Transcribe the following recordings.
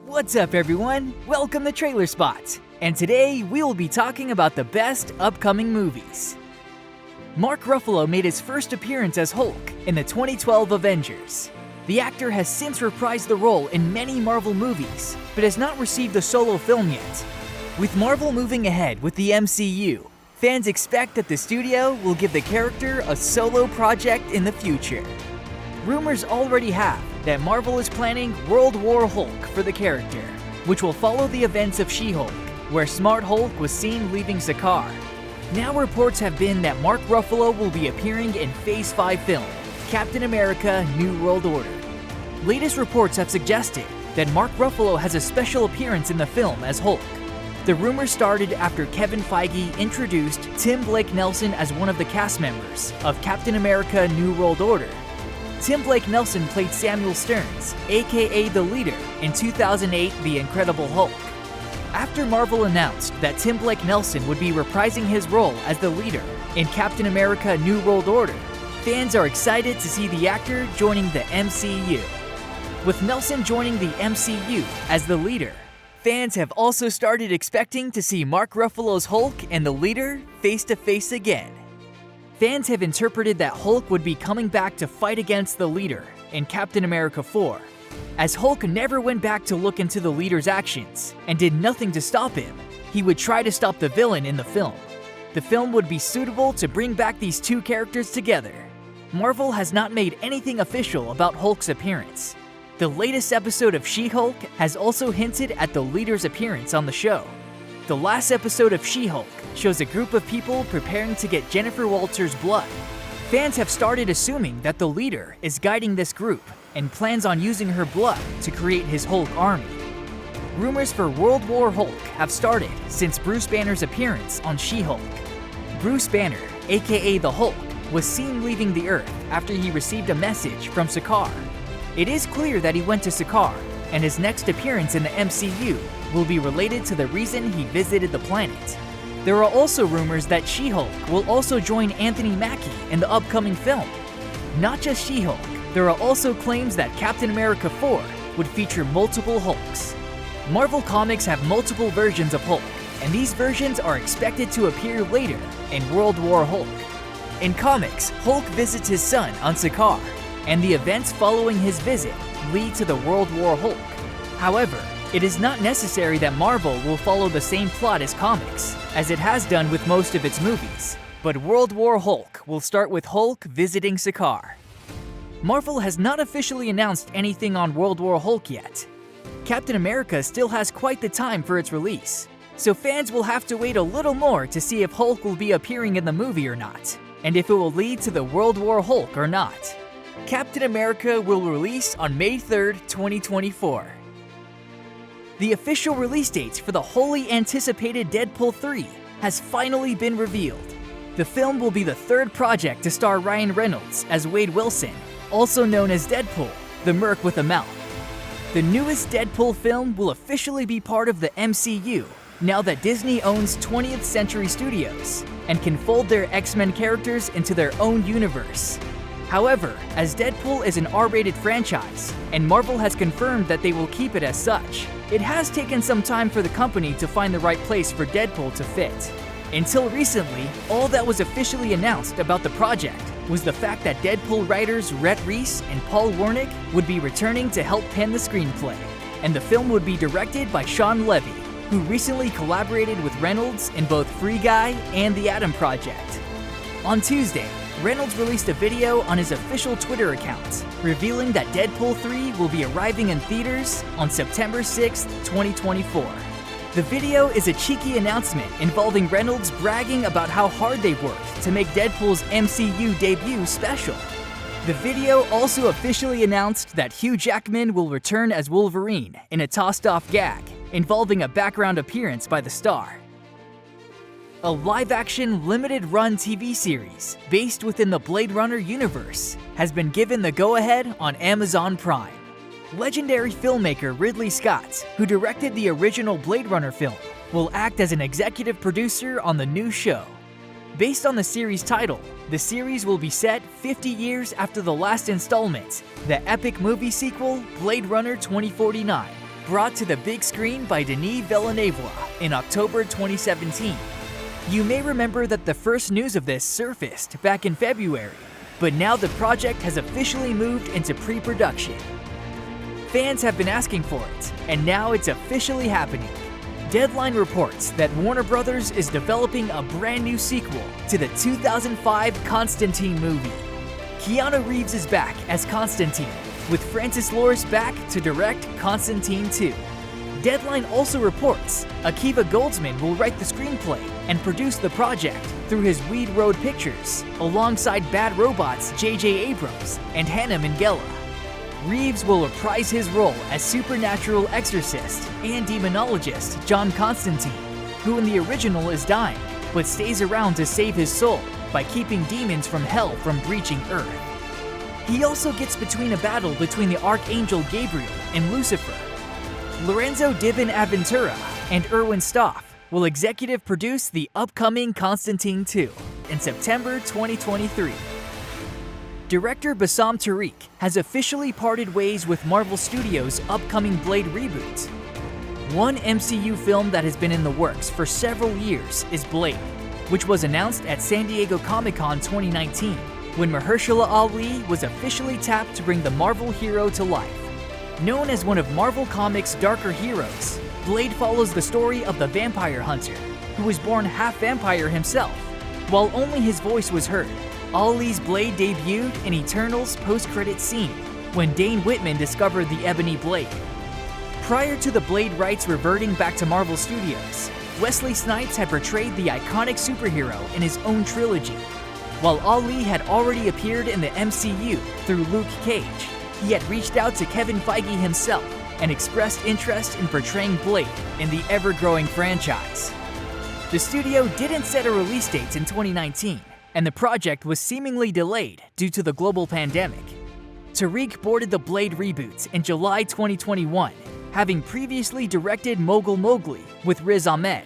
What's up everyone? Welcome to TrailerSpot, and today we will be talking about the best upcoming movies. Mark Ruffalo made his first appearance as Hulk in the 2012 Avengers. The actor has since reprised the role in many Marvel movies, but has not received a solo film yet. With Marvel moving ahead with the MCU, fans expect that the studio will give the character a solo project in the future. Rumors already have that Marvel is planning World War Hulk for the character, which will follow the events of She-Hulk, where Smart Hulk was seen leaving Sakaar. Now reports have been that Mark Ruffalo will be appearing in Phase 5 film, Captain America: New World Order. Latest reports have suggested that Mark Ruffalo has a special appearance in the film as Hulk. The rumor started after Kevin Feige introduced Tim Blake Nelson as one of the cast members of Captain America: New World Order. Tim Blake Nelson played Samuel Stearns, aka The Leader, in 2008 The Incredible Hulk. After Marvel announced that Tim Blake Nelson would be reprising his role as The Leader in Captain America: New World Order, fans are excited to see the actor joining the MCU. With Nelson joining the MCU as The Leader, fans have also started expecting to see Mark Ruffalo's Hulk and The Leader face-to-face again. Fans have interpreted that Hulk would be coming back to fight against the Leader in Captain America 4, as Hulk never went back to look into the Leader's actions and did nothing to stop him. He would try to stop the villain in the film. The film would be suitable to bring back these two characters together. Marvel has not made anything official about Hulk's appearance. The latest episode of She-Hulk has also hinted at the Leader's appearance on the show. The last episode of She-Hulk shows a group of people preparing to get Jennifer Walters' blood. Fans have started assuming that the Leader is guiding this group and plans on using her blood to create his Hulk army. Rumors for World War Hulk have started since Bruce Banner's appearance on She-Hulk. Bruce Banner, aka the Hulk, was seen leaving the Earth after he received a message from Sakaar. It is clear that he went to Sakaar, and his next appearance in the MCU will be related to the reason he visited the planet. There are also rumors that She-Hulk will also join Anthony Mackie in the upcoming film. Not just She-Hulk, there are also claims that Captain America 4 would feature multiple Hulks. Marvel Comics have multiple versions of Hulk, and these versions are expected to appear later in World War Hulk. In comics, Hulk visits his son on Sakaar, and the events following his visit lead to the World War Hulk. However, it is not necessary that Marvel will follow the same plot as comics, as it has done with most of its movies, but World War Hulk will start with Hulk visiting Sakaar. Marvel has not officially announced anything on World War Hulk yet. Captain America still has quite the time for its release, so fans will have to wait a little more to see if Hulk will be appearing in the movie or not, and if it will lead to the World War Hulk or not. Captain America will release on May 3rd, 2024. The official release date for the wholly anticipated Deadpool 3 has finally been revealed. The film will be the third project to star Ryan Reynolds as Wade Wilson, also known as Deadpool, the Merc with a Mouth. The newest Deadpool film will officially be part of the MCU now that Disney owns 20th Century Studios and can fold their X-Men characters into their own universe. However, as Deadpool is an R-rated franchise, and Marvel has confirmed that they will keep it as such, it has taken some time for the company to find the right place for Deadpool to fit. Until recently, all that was officially announced about the project was the fact that Deadpool writers Rhett Reese and Paul Wernick would be returning to help pen the screenplay, and the film would be directed by Sean Levy, who recently collaborated with Reynolds in both Free Guy and The Atom Project. On Tuesday, Reynolds released a video on his official Twitter account, revealing that Deadpool 3 will be arriving in theaters on September 6, 2024. The video is a cheeky announcement involving Reynolds bragging about how hard they worked to make Deadpool's MCU debut special. The video also officially announced that Hugh Jackman will return as Wolverine in a tossed-off gag, involving a background appearance by the star. A live-action limited-run TV series based within the Blade Runner universe has been given the go-ahead on Amazon Prime. Legendary filmmaker Ridley Scott, who directed the original Blade Runner film, will act as an executive producer on the new show. Based on the series title, the series will be set 50 years after the last installment, the epic movie sequel Blade Runner 2049. brought to the big screen by Denis Villeneuve in October 2017. You may remember that the first news of this surfaced back in February, but now the project has officially moved into pre-production. Fans have been asking for it, and now it's officially happening. Deadline reports that Warner Bros. Is developing a brand new sequel to the 2005 Constantine movie. Keanu Reeves is back as Constantine, with Francis Lawrence back to direct Constantine 2. Deadline also reports Akiva Goldsman will write the screenplay and produce the project through his Weed Road Pictures, alongside Bad Robot's J.J. Abrams and Hannah Minghella. Reeves will reprise his role as supernatural exorcist and demonologist John Constantine, who in the original is dying, but stays around to save his soul by keeping demons from hell from breaching Earth. He also gets between a battle between the Archangel Gabriel and Lucifer. Lorenzo Di Bonaventura and Erwin Stoff will executive produce the upcoming Constantine 2 in September 2023. Director Bassam Tariq has officially parted ways with Marvel Studios' upcoming Blade reboot. One MCU film that has been in the works for several years is Blade, which was announced at San Diego Comic-Con 2019, when Mahershala Ali was officially tapped to bring the Marvel hero to life. Known as one of Marvel Comics' darker heroes, Blade follows the story of the vampire hunter, who was born half vampire himself. While only his voice was heard, Ali's Blade debuted in Eternal's post-credits scene when Dane Whitman discovered the Ebony Blade. Prior to the Blade rights reverting back to Marvel Studios, Wesley Snipes had portrayed the iconic superhero in his own trilogy. While Ali had already appeared in the MCU through Luke Cage, he had reached out to Kevin Feige himself and expressed interest in portraying Blade in the ever-growing franchise. The studio didn't set a release date in 2019, and the project was seemingly delayed due to the global pandemic. Tariq boarded the Blade reboot in July 2021, having previously directed Mogul Mowgli with Riz Ahmed.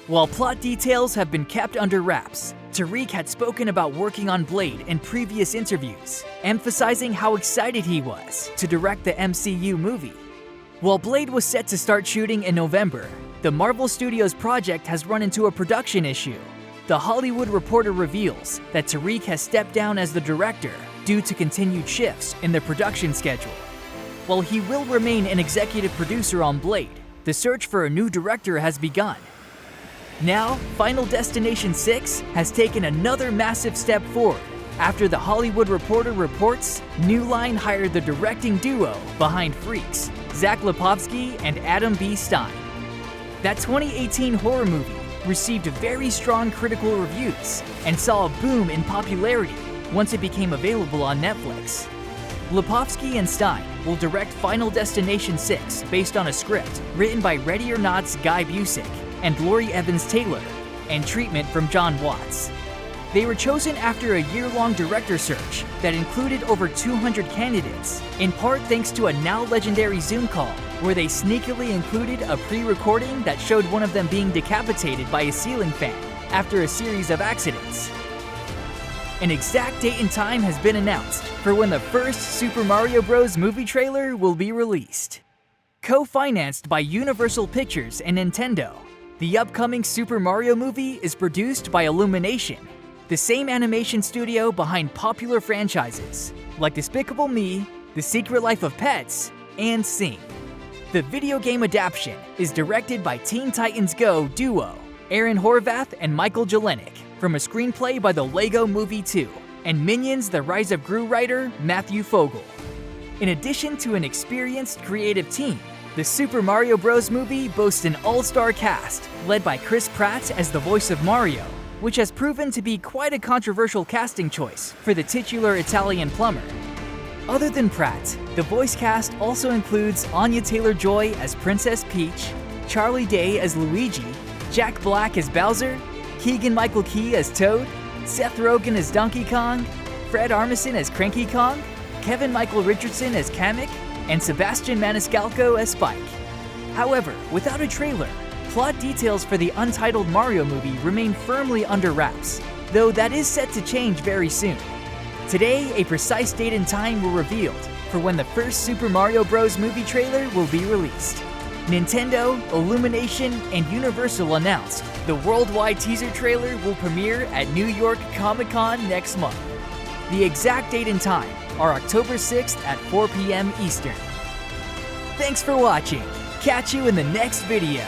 While plot details have been kept under wraps, Tariq had spoken about working on Blade in previous interviews, emphasizing how excited he was to direct the MCU movie. While Blade was set to start shooting in November, the Marvel Studios project has run into a production issue. The Hollywood Reporter reveals that Tariq has stepped down as the director due to continued shifts in the production schedule. While he will remain an executive producer on Blade, the search for a new director has begun. Now, Final Destination 6 has taken another massive step forward after the Hollywood Reporter reports New Line hired the directing duo behind Freaks, Zach Lipovsky and Adam B. Stein. That 2018 horror movie received very strong critical reviews and saw a boom in popularity once it became available on Netflix. Lipovsky and Stein will direct Final Destination 6 based on a script written by Ready or Not's Guy Busick and Laurie Evans Taylor, and treatment from John Watts. They were chosen after a year-long director search that included over 200 candidates, in part thanks to a now legendary Zoom call where they sneakily included a pre-recording that showed one of them being decapitated by a ceiling fan after a series of accidents. An exact date and time has been announced for when the first Super Mario Bros. Movie trailer will be released. Co-financed by Universal Pictures and Nintendo, the upcoming Super Mario movie is produced by Illumination, the same animation studio behind popular franchises like Despicable Me, The Secret Life of Pets, and Sing. The video game adaptation is directed by Teen Titans Go duo Aaron Horvath and Michael Jelenic, from a screenplay by the Lego Movie 2, and Minions: The Rise of Gru writer Matthew Fogel. In addition to an experienced creative team, the Super Mario Bros. Movie boasts an all-star cast led by Chris Pratt as the voice of Mario, which has proven to be quite a controversial casting choice for the titular Italian plumber. Other than Pratt, the voice cast also includes Anya Taylor-Joy as Princess Peach, Charlie Day as Luigi, Jack Black as Bowser, Keegan-Michael Key as Toad, Seth Rogen as Donkey Kong, Fred Armisen as Cranky Kong, Kevin Michael Richardson as Kamek, and Sebastian Maniscalco as Spike. However, without a trailer, plot details for the untitled Mario movie remain firmly under wraps, though that is set to change very soon. Today, a precise date and time were revealed for when the first Super Mario Bros. Movie trailer will be released. Nintendo, Illumination, and Universal announced the worldwide teaser trailer will premiere at New York Comic-Con next month. The exact date and time are October 6th at 4 p.m. Eastern. Thanks for watching. Catch you in the next video.